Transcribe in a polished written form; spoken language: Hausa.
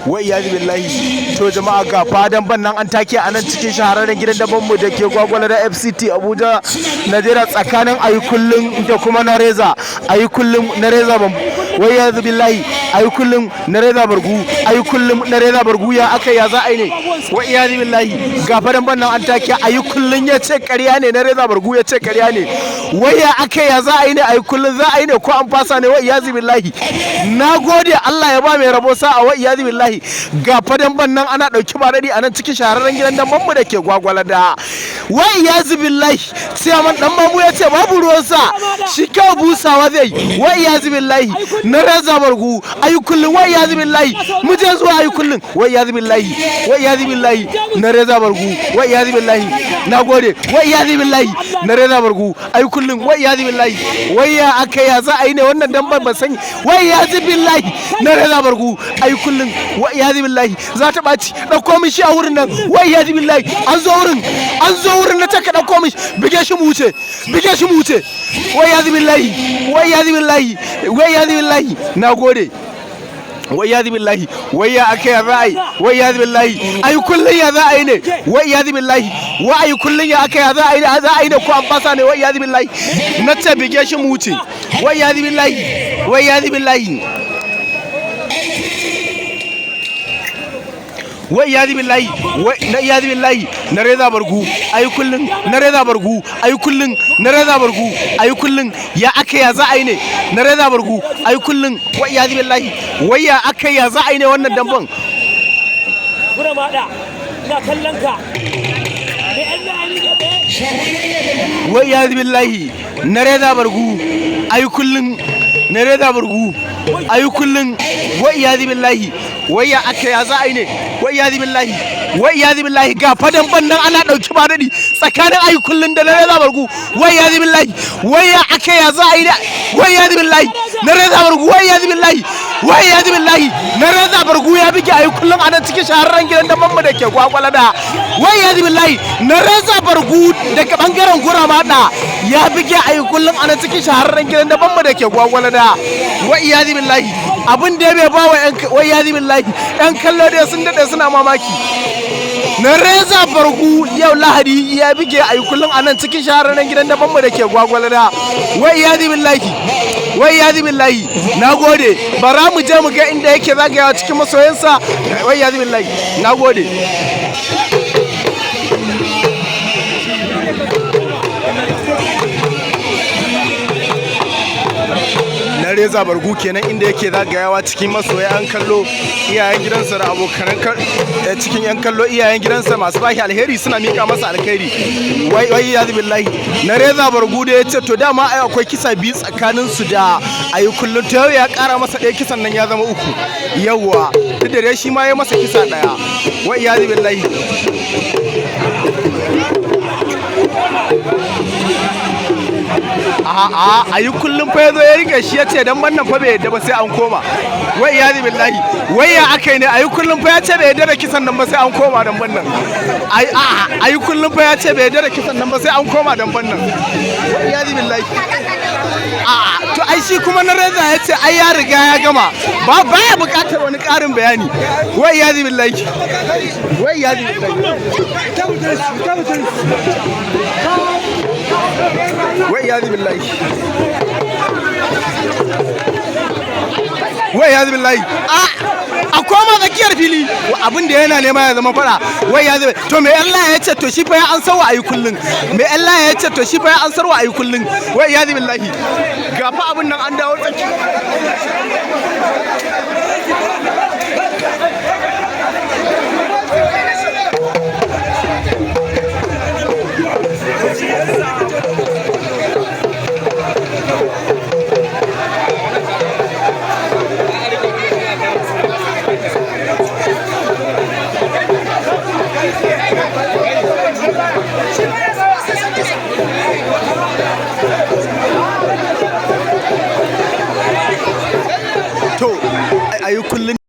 wa iyazu billahi. To jama'a ga fadan ban nan an take a nan cikin shahararren gidan daban mu da ke Gwagwala da FCT Abuja Najeriya tsakanin ayi kullum da kuma na reza. Ayi kullum na reza ban wa iyazu billahi. Ayi kullum na reza bargu. Ayi kullum na reza bargu ya aka ya za a yi ne wa iyazu billahi. Ga fadan ban nan an take ayi kullum ya ce ƙarya ne na reza bargu ya ce ƙarya ne. Waya aka ya za a yi ne ayi kullum za a yi ne ko an fasa ne wa iyazu billahi. Na gode Allah ya ba mai rabo sa'a wa iyazu billahi. Ga fadan ban nan ana dauki ba dadi a nan cikin shahararren gidan damban mu da ke Gwagwala da wa iyazu billahi. Sai man dan mamu ya ce babu ruwan sa shi ka busawa zai wa iyazu billahi. Na reza bargu ayi kullun wa iyazu billahi. Mu je zuwa ayi kullun wa iyazu billahi. Wa iyazu billahi. Na reza bargu wa iyazu billahi. Na gode wa iyazu billahi. Na reza bargu ayi kullun wa iyazu billahi. Waya aka ya za a yi ne wannan damban ban sani wa iyazu billahi. Na reza bargu ayi kullun wa iyazu billahi. Za ta ɓaci ɗauko min shi a wurin nan wa iyazu billahi. An zo wurin na taka ɗauko min bige shi mu wuce wa iyazu billahi. Wa iyazu billahi. Wa iyazu billahi. Na gode wa iyazu billahi. Waya aka ya za a yi wa iyazu billahi. Ayi kullun ya za a yi ne wa iyazu billahi. Wa ayi kullun ya aka ya za a yi ne ko an fasa ne wa iyazu billahi. Na ce bige shi mu wuce wa iyazu billahi. Wa iyazu billahi. wa iyazu billahi. Na iyazu billahi. Na reza bargu ayi kullun na reza bargu ayi kullun na reza bargu ayi kullun ya aka ya za a yi ne na reza bargu ayi kullun wa iyazu billahi. Waya aka ya za a yi ne wannan damban gura mada ina kallon ka me Allah ya rike wa iyazu billahi. Na reza bargu ayi kullun na reza bargu ayi kullun wa iyazu billahi. Waya aka ya za a yi ne wa iyazu billahi. Wa iyazu billahi. Ga fadan ban nan ana dauki ba dadi tsakanin ayi kullun da na reza bargu wa iyazu billahi. Waya aka ya za a yi ne wa iyazu billahi. Na reza bargu wa iyazu billahi. Wa iyazu billahi. Na reza bargu ya bige ayi kullun a nan cikin shahararren gidan da mamma da ke Gwagwala da wa iyazu billahi. Na reza bargu daga bangaren Gurama da ya bige ayi kullun a nan cikin shahararren gidan da mamma da ke Gwagwala da wa iyazu billahi. Abin da bai ba wa iyazu billahi. Yan kallo dai sun dade suna mamaki. Na reza bargu yau Lahadi ya bige ayi kullun a nan cikin shahararren gidan da mamma da ke Gwagwala da wa iyazu billahi. Wa iyazu billahi. Na gode bara mu je mu ga inda yake zagayawa cikin masoyansa wa iyazu billahi. Na gode. Na reza bargu kenan inda yake zagayawa cikin masoya an kallo iyayen gidansa da abokan cikin yan kallo iyayen gidansa masu bashi alheri suna mika masa alheri wai ya billahi. Na reza bargu da yace to dama ai akwai kisa biyu tsakanin su da ayi kullun to yau ya kara masa ɗaya kisan nan ya zama uku yawa duk da dai shi ma ya masa kisa ɗaya wai ya billahi. Ayi kullum fa yazo ya rike shi yace dan wannan fa bai yadda ba sai an koma wai iyazu billahi. Wai ya akai ne ayi kullum fa yace bai yadda da kisan nan ba sai an koma dan wannan ayi kullum fa yace bai yadda da kisan nan ba sai an koma dan wannan wai iyazu billahi. To ai shi kuma na reza yace ai ya riga ya gama ba baya bukatar wani karin bayani wai iyazu billahi. Wai iyazu billahi. Wa iyazu billahi. Wa iyazu billahi. A koma tsakiyar fili abin da yana nema ya zama fada wai ya zai to me Allah ya ce to shi fa ya an sarwa ayi kullun me Allah ya ce to shi fa ya an sarwa ayi kullun wai iyazu billahi. Ga fa abin nan an dawo